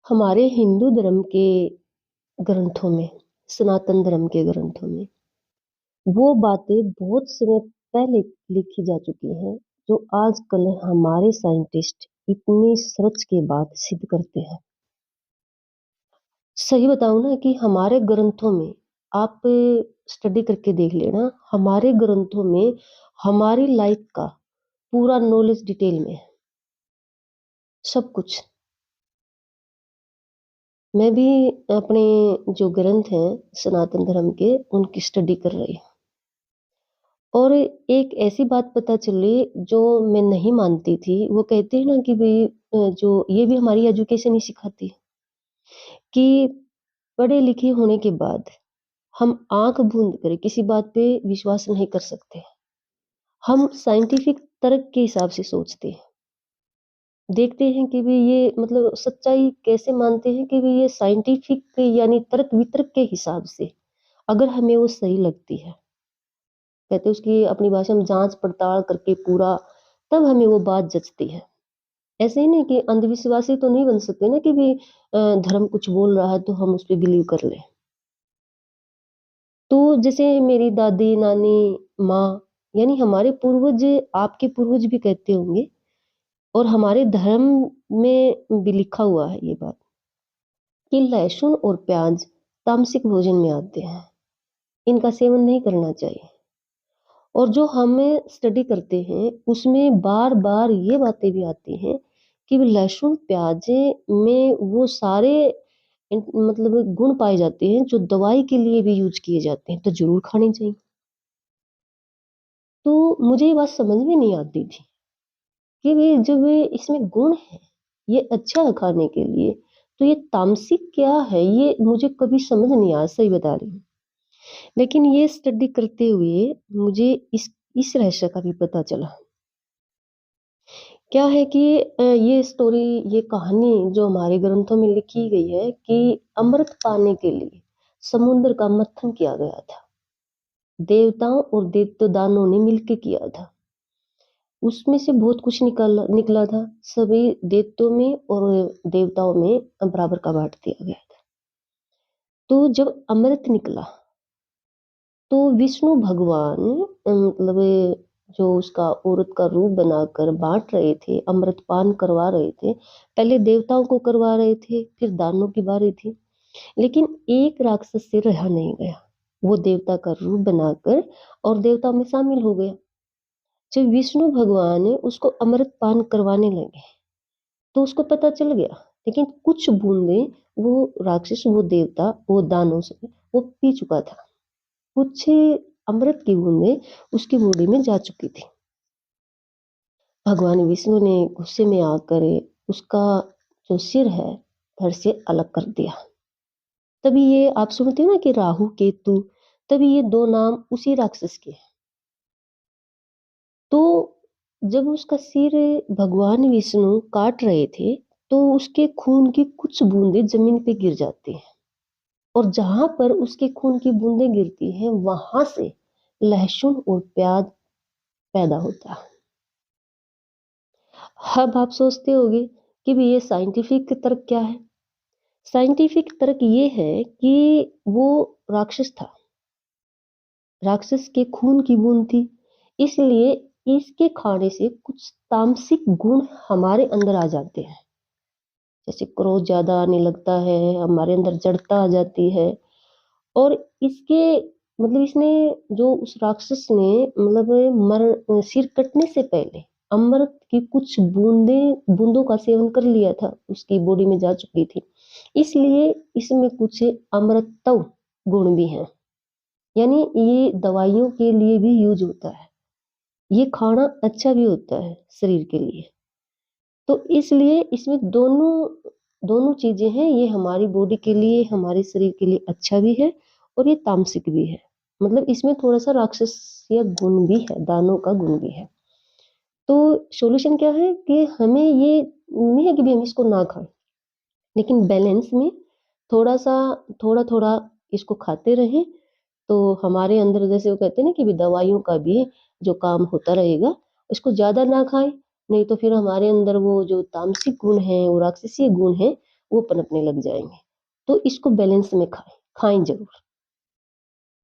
हमारे हिंदू धर्म के ग्रंथों में, सनातन धर्म के ग्रंथों में वो बातें बहुत समय पहले लिखी जा चुकी हैं, जो आजकल हमारे साइंटिस्ट इतनी सर्च के बाद सिद्ध करते हैं। सही बताऊँ ना कि हमारे ग्रंथों में आप स्टडी करके देख लेना, हमारे ग्रंथों में हमारी लाइफ का पूरा नॉलेज डिटेल में है, सब कुछ। मैं भी अपने जो ग्रंथ हैं सनातन धर्म के, उनकी स्टडी कर रही हूँ। और एक ऐसी बात पता चली जो मैं नहीं मानती थी, वो कहते हैं ना कि भई जो ये भी हमारी एजुकेशन ही सिखाती है कि पढ़े-लिखे होने के बाद हम आँख मूंद कर किसी बात पे विश्वास नहीं कर सकते। हम साइंटिफिक तर्क के हिसाब से सोचते हैं। देखते हैं कि भई ये मतलब सच्चाई कैसे मानते हैं कि भई ये साइंटिफिक यानी तर्क-वितर्क के हिसाब से अगर हमें वो सही लगती है, कहते हैं उसकी अपनी भाषा में जाँच-पड़ताल करके पूरा तब हमें वो बात जचती है। ऐसे ही नहीं कि अंधविश्वासी तो नहीं बन सकते ना कि भई धर्म कुछ बोल रहा है तो हम उस पे बिलीव कर लें। तो जैसे मेरी दादी, नानी, माँ यानी हमारे पूर्वज आपके पूर्वज भी कहते होंगे और हमारे धर्म में भी लिखा हुआ है ये बात कि लहसुन और प्याज तामसिक भोजन में आते हैं। इनका सेवन नहीं करना चाहिए। और जो हमें स्टडी करते हैं उसमें बार-बार ये बातें भी आती हैं कि लहसुन प्याज़ में वो सारे मतलब गुण पाए जाते हैं जो दवाई के लिए भी यूज़ किए जाते हैं, तो ज़रूर खानी चाहिए। तो मुझे ये बात समझ में नहीं आती थी कि भई जब ये इसमें गुण है, ये अच्छा है खाने के लिए, तो ये तामसिक क्या है? ये मुझे कभी समझ नहीं आया, सही बता रही हूँ। लेकिन ये स्टडी करते हुए मुझे इस रहस्य का भी पता चला। क्या है कि ये स्टोरी, ये कहानी जो हमारे ग्रंथों में लिखी गई है कि अमृत पाने के लिए समुद्र का मंथन किया गया था। देवताओं और दैत्य-दानवों ने मिलके किया था। उसमें से बहुत कुछ निकला था। सभी दैत्यों में और देवताओं में बराबर का बाँट दिया गया था। तो जब अमृत निकला, तो विष्णु भगवान मतलब जो उसका औरत का रूप बनाकर बाँट रहे थे, अमृतपान करवा रहे थे। पहले देवताओं को करवा रहे थे, फिर दानवों की बारी थी। लेकिन एक राक्षस से रहा नहीं गया। वो देवता का रूप बनाकर और देवताओं में शामिल हो गया। जब विष्णु भगवान उसको अमृतपान करवाने लगे, तो उसको पता चल गया। लेकिन कुछ बूँदें वो राक्षस, वो देवता, वो दानव से वो पी चुका था। कुछ अमृत की बूंदें उसकी बॉडी में जा चुकी थी। भगवान विष्णु ने गुस्से में आकर उसका जो सिर है धड़ से अलग कर दिया। तभी ये आप सुनते हो ना कि राहु केतु, तभी ये दो नाम उसी राक्षस के हैं। तो जब उसका सिर भगवान विष्णु काट रहे थे, तो उसके खून की कुछ बूंदें जमीन पे गिर जाती हैं और जहां पर उसके खून की बूंदें गिरती हैं वहां से लहसुन और प्याज पैदा होता है। अब आप सोचते होंगे कि भी ये साइंटिफिक तर्क क्या है? साइंटिफिक तर्क ये है कि वो राक्षस था। राक्षस के खून की बूंद थी, इसलिए इसके खाने से कुछ तामसिक गुण हमारे अंदर आ जाते हैं। जैसे क्रोध ज़्यादा आने लगता है, हमारे अंदर जड़ता आ जाती है और इसके मतलब इसने जो उस राक्षस ने मतलब सिर कटने से पहले अमृत की कुछ बूंदों का सेवन कर लिया था, उसकी बॉडी में जा चुकी थी। इसलिए इसमें कुछ अमृतत्व गुण भी हैं। यानी ये दवाइयों के लिए भी यूज़ होता है। ये खाना अच्छा भी होता है शरीर के लिए। तो इसलिए इसमें दोनों दोनों चीज़ें हैं, ये हमारी बॉडी के लिए, हमारे शरीर के लिए अच्छा भी है और ये तामसिक भी है। मतलब इसमें थोड़ा-सा राक्षसीय गुण भी है, दानव का गुण भी है। तो सॉल्यूशन क्या है कि हमें ये नहीं है कि भई हम इसको ना खाएँ, लेकिन बैलेंस में थोड़ा-सा थोड़ा-थोड़ा इसको खाते रहें, तो हमारे अंदर जैसे वो कहते हैं ना कि भी दवाइयों का भी जो काम होता रहेगा, इसको ज़्यादा ना खाएँ, नहीं तो फिर हमारे अंदर वो जो तामसिक गुण हैं, वो राक्षसीय गुण हैं, वो पनपने लग जाएँगे। तो इसको बैलेंस में खाएँ, खाएँ ज़रूर।